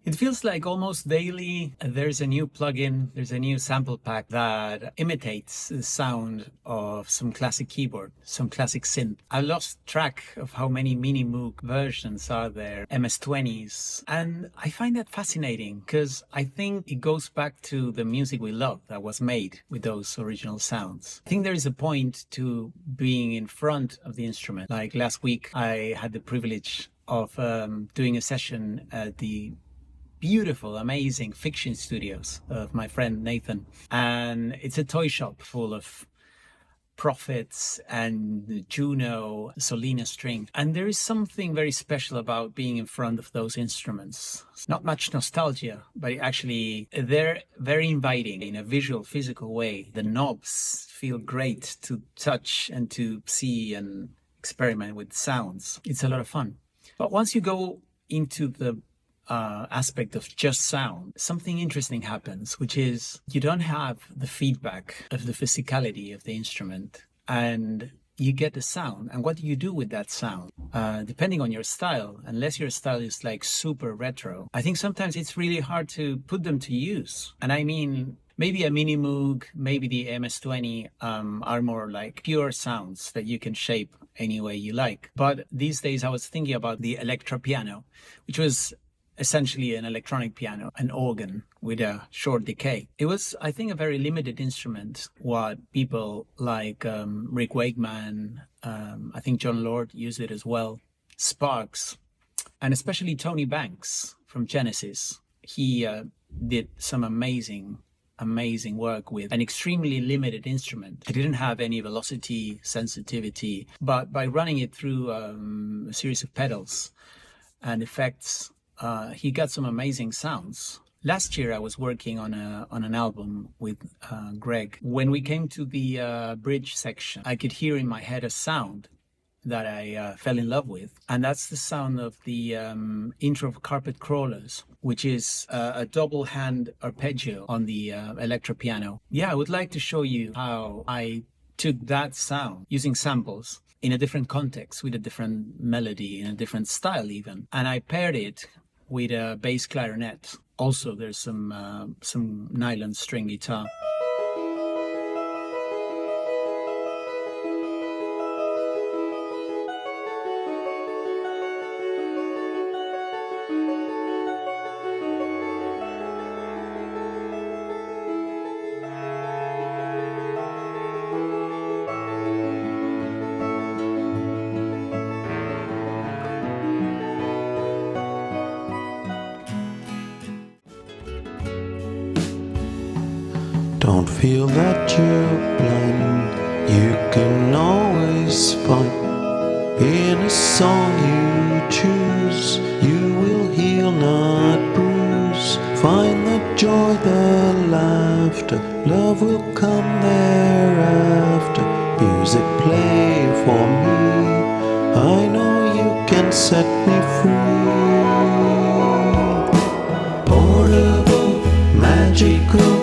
It feels like almost daily there's a new plugin, there's a new sample pack that imitates the sound of some classic keyboard, some classic synth. I lost track of how many Minimoog versions are there, MS-20s, and I find that fascinating because I think it goes back to the music we love that was made with those original sounds. I think there is a point to being in front of the instrument. Like last week, I had the privilege of doing a session at the beautiful, amazing fiction studios of my friend Nathan. And it's a toy shop full of Prophets and Juno, Solina string. And there is something very special about being in front of those instruments. It's not much nostalgia, but actually they're very inviting in a visual, physical way. The knobs feel great to touch and to see and experiment with sounds. It's a lot of fun. But once you go into the aspect of just sound, something interesting happens, which is you don't have the feedback of the physicality of the instrument, and you get the sound. And what do you do with that sound? Depending on your style, unless your style is like super retro, I think sometimes it's really hard to put them to use. And I mean, maybe a Minimoog, maybe the MS-20 are more like pure sounds that you can shape any way you like. But these days I was thinking about the Electra piano, which was essentially an electronic piano, an organ with a short decay. It was, I think, a very limited instrument. What people like Rick Wakeman, I think John Lord used it as well, Sparks, and especially Tony Banks from Genesis. He did some amazing work with an extremely limited instrument. It didn't have any velocity, sensitivity, but by running it through a series of pedals and effects, he got some amazing sounds. Last year, I was working on an album with Greg. When we came to the bridge section, I could hear in my head a sound that I fell in love with. And that's the sound of the intro of Carpet Crawlers, which is a double hand arpeggio on the Electra piano. Yeah, I would like to show you how I took that sound using samples in a different context, with a different melody, in a different style even. And I paired it with a bass clarinet. Also, there's some nylon string guitar. Don't feel that you're blind. You can always find in a song you choose. You will heal, not bruise. Find the joy, the laughter. Love will come thereafter. Music play for me. I know you can set me free. Portable, magical